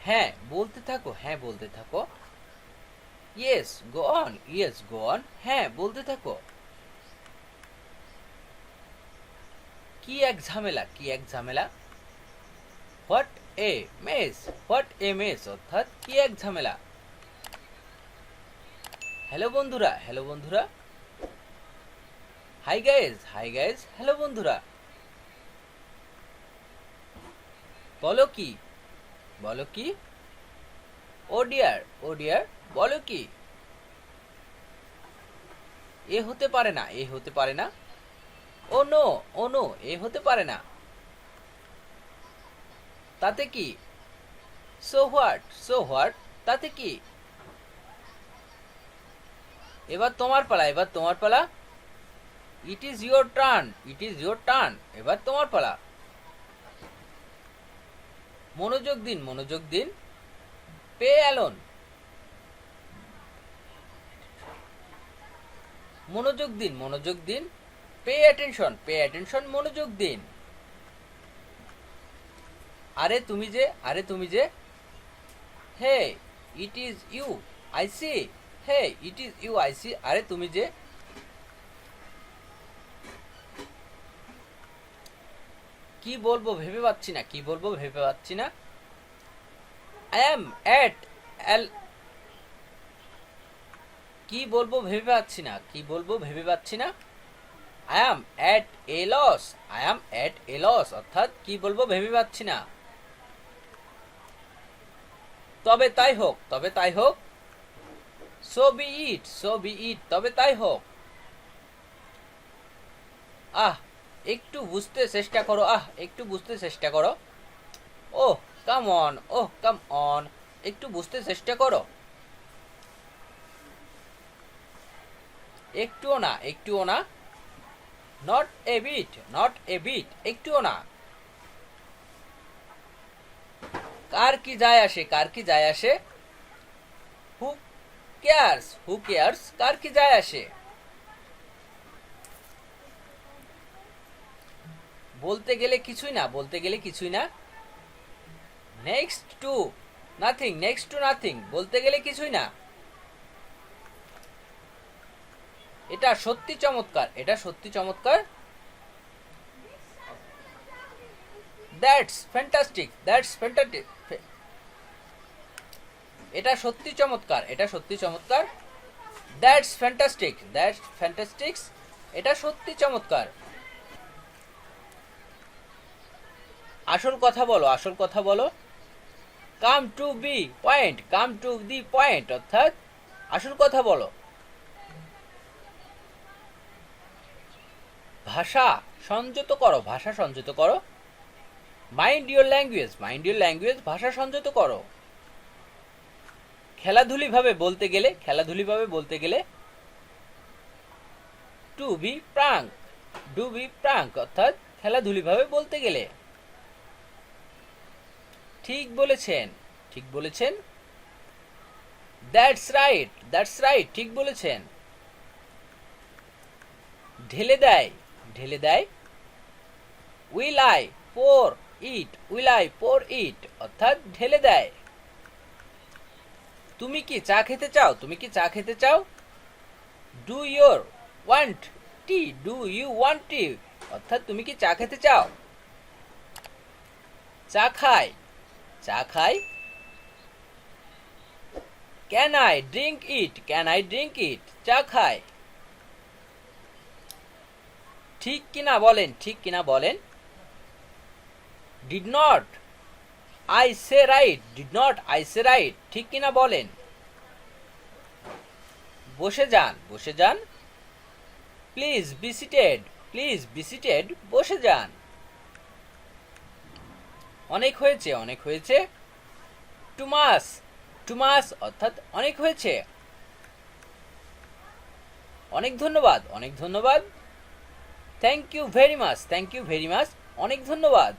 হ্যাঁ বলতে থাকো, হ্যাঁ বলতে থাকো। Yes go on, yes go on, হ্যাঁ বলতে থাকো। কি এক ঝামেলা, কি এক ঝামেলা। What a mace, what a mace, অর্থাৎ কি এক ঝামেলা। হ্যালো বন্ধুরা, হ্যালো বন্ধুরা। Hi guys, hi guys, hello বন্ধুরা। বলো কি, বলো কি। ও ডিয়ার, ও ডিয়ার, বলো কি। এ হতে পারে না, এ হতে পারে না। ও নো, ও নো, এ হতে পারে না। তাতে কি। সো হোয়াট, সো হোয়াট, তাতে কি। এবার তোমার পালা, এবার তোমার পালা। It is your turn, it is your turn, এবার তোমার পালা। মনোযোগ দিন, মনোযোগ দিন। পে অ্যালোন, মনোযোগ দিন, মনোযোগ দিন। পে অ্যাটেনশন, পে অ্যাটেনশন, মনোযোগ দিন। আরে তুমি যে, আরে তুমি যে। Hey it is you I see, hey it is you I see, আরে তুমি যে। কি বলবো ভেবে পাচ্ছি না, কি বলবো ভেবে পাচ্ছি না। আই অ্যাম অ্যাট এল, কি বলবো ভেবে পাচ্ছি না, কি বলবো ভেবে পাচ্ছি না। I am at a loss, I am at a loss, অর্থাৎ কি বলবো ভেবে পাচ্ছি না। তবে তাই হোক, তবে তাই হোক। সো বি ইট, সো বি ইট, তবে তাই হোক। আহ একটু বুঝতে চেষ্টা করো, আহ একটু বুঝতে চেষ্টা করো। ওহ come on, oh come on, একটু বুঝতে চেষ্টা করো। একটুও না, একটুও না। Not a bit, not a bit, একটুও না। কার কি যায় আসে, কার কি যায় আসে। হু কেয়ার্স, হু কেয়ার্স, কার কি যায় আসে। বলতে গেলে কিছুই না, বলতে গেলে কিছুই না। Next to nothing, next to nothing, বলতে গেলে কিছুই না। এটা সত্যি চমৎকার, এটা সত্যি চমৎকার। দ্যাটস ফ্যান্টাস্টিক, দ্যাটস ফ্যান্টাস্টিক, এটা সত্যি চমৎকার, এটা সত্যি চমৎকার। দ্যাটস ফ্যান্টাস্টিক, দ্যাটস ফ্যান্টাস্টিক্স, এটা সত্যি চমৎকার। আসল কথা বলো, আসল কথা বলো। Come to be point, come to the point, অর্থাৎ আসল কথা বলো। ভাষা সংযত করো, ভাষা সংযত করো। Mind your language, mind your language, ভাষা সংযত করো। খেলাধুলি ভাবে বলতে গেলে, খেলাধুলি ভাবে বলতে গেলে। To be frank, do be frank, অর্থাৎ খেলাধুলি ভাবে বলতে গেলে। ঠিক বলেছেন, ঠিক বলেছেন। দ্যাটস রাইট, দ্যাটস রাইট, ঠিক বলেছেন। ঢেলে দেয়, ঢেলে দেয়। Will I pour it, will I pour it, অর্থাৎ ঢেলে দেয়। তুমি কি চা খেতে চাও, তুমি কি চা খেতে চাও। Do your want tea, do you want tea, অর্থাৎ তুমি কি চা খেতে চাও। চা খাই, চা খাই। Can I drink it, can I drink it, চা খাই। ঠিক কিনা বলেন, ঠিক কিনা বলেন। Did not I say right, did not I say right, ঠিক কিনা বলেন। বসে যান, বসে যান। Please be seated, please be seated, বসে যান। অনেক হয়েছে, অনেক হয়েছে। টু মাস, টু মাস, অর্থাৎ অনেক হয়েছে। অনেক ধন্যবাদ, অনেক ধন্যবাদ। Thank you very much, thank you very much, অনেক ধন্যবাদ।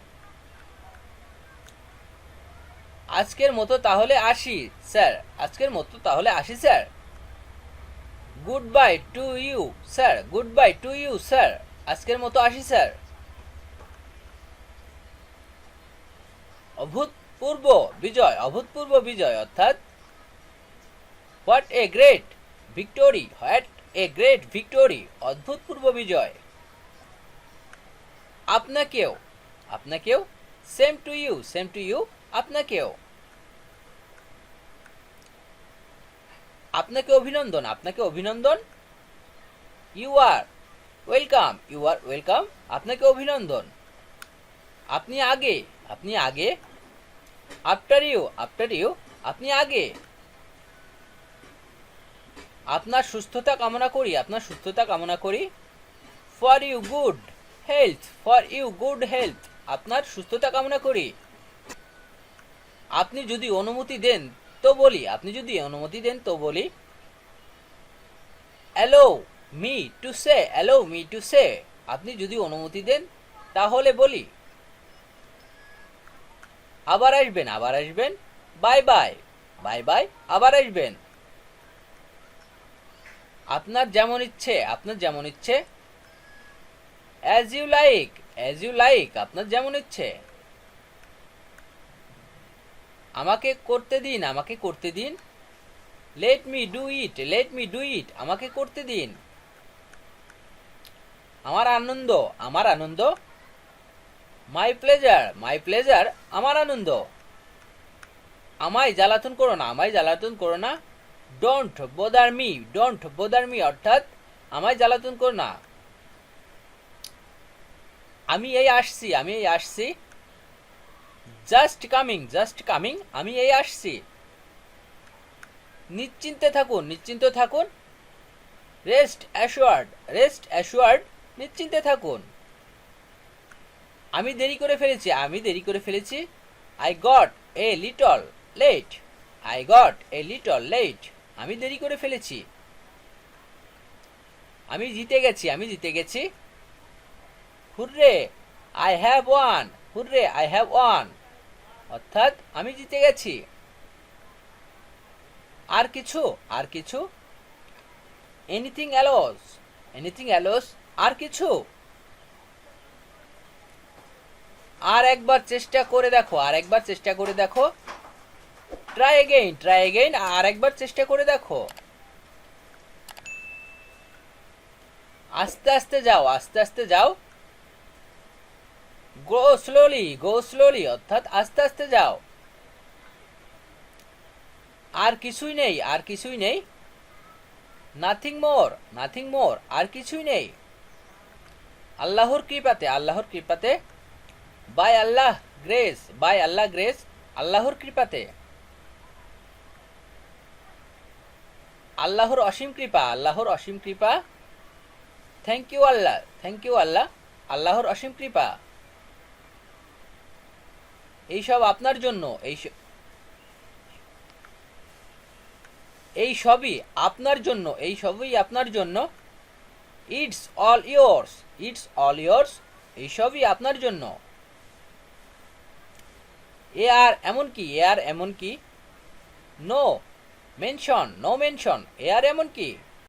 আজকের মতো তাহলে আসি স্যার, আজকের মতো তাহলে আসি sir. Good bye to you sir, good bye to you sir, আজকের মতো আসি স্যার। অভূতপূর্ব বিজয়, অভূতপূর্ব বিজয় অর্থাৎ what a great victory, what a great victory, অভূতপূর্ব বিজয়। আপনাকেও, আপনাকেও, same to you, same to you, আপনাকেও। আপনাকে অভিনন্দন, আপনাকে অভিনন্দন। You are welcome, you are welcome, আপনাকে অভিনন্দন। আপনি আগে, আপনি আগে। আফটার ইউ, আফটার ইউ, আপনি আগে। আপনার সুস্থতা কামনা করি, আপনার সুস্থতা কামনা করি। For you good health, for you good health, আপনার সুস্থতা কামনা করি। আপনি যদি অনুমতি দেন তো বলি, আপনি যদি অনুমতি দেন তো বলি। Allow me to say, allow me to say, আপনি যদি অনুমতি দেন তাহলে বলি। আবার আসবেন, আবার আসবেন। বাই বাই, বাই বাই, আবার আসবেন। আপনার যেমন ইচ্ছে, আপনার যেমন ইচ্ছে। As you like, as you like, আপনার যেমন ইচ্ছে। আমাকে করতে দিন, আমাকে করতে দিন। Let me do it, let me do it, আমাকে করতে দিন। আমার আনন্দ, আমার আনন্দ। মাই প্লেজার, মাই প্লেজার, আমার আনন্দ। আমায় জ্বালাতন করো না, আমায় জ্বালাতন করো না। ডোন্ট বোদার মি, ডোন্ট বোদার মি, অর্থাৎ আমায় জ্বালাতন করো না। আমি এই আসছি, আমি এই আসছি। জাস্ট কামিং, জাস্ট কামিং, আমি এই আসছি। নিশ্চিন্তে থাকুন, নিশ্চিন্ত থাকুন। রেস্ট অ্যাশোয়ার্ড, রেস্ট অ্যাশোয়ার্ড, নিশ্চিন্তে থাকুন। আমি দেরি করে ফেলেছি, আমি দেরি করে ফেলেছি। I got a little late, I got a little late, আমি দেরি করে ফেলেছি। আমি জিতে গেছি, আমি জিতে গেছি। Hurray I have won, hurray I have won, অর্থাৎ আমি জিতে গেছি। আর কিছু, আর কিছু। এনিথিং এলস, এনিথিং এলস, আর কিছু। আর একবার চেষ্টা করে দেখো, আর একবার চেষ্টা করে দেখো। ট্রাই এগেইন, ট্রাই এগেইন, আর একবার চেষ্টা করে দেখো। আস্তে আস্তে যাও, আস্তে আস্তে যাও। গো স্লোলি, গো স্লোলি, অর্থাৎ আস্তে আস্তে যাও। আর কিছুই নেই, আর কিছুই নেই। নাথিং মোর, নাথিং মোর, আর কিছুই নেই। আল্লাহর কৃপাতে, আল্লাহর কৃপাতে। By Allah grace, by Allah grace, আল্লাহর কৃপাতে। আল্লাহর অসীম কৃপা, আল্লাহর অসীম কৃপা। Thank you Allah, thank you Allah, আল্লাহর অসীম কৃপা। এইসব আপনার জন্য, এই সবই আপনার জন্য, এই সবই আপনার জন্য। It's all yours, it's all yours, এই সবই আপনার জন্য। এ আর এমন কি, এ আর এমন কি। নো মেনশন, নো মেনশন, এ আর এমন কি।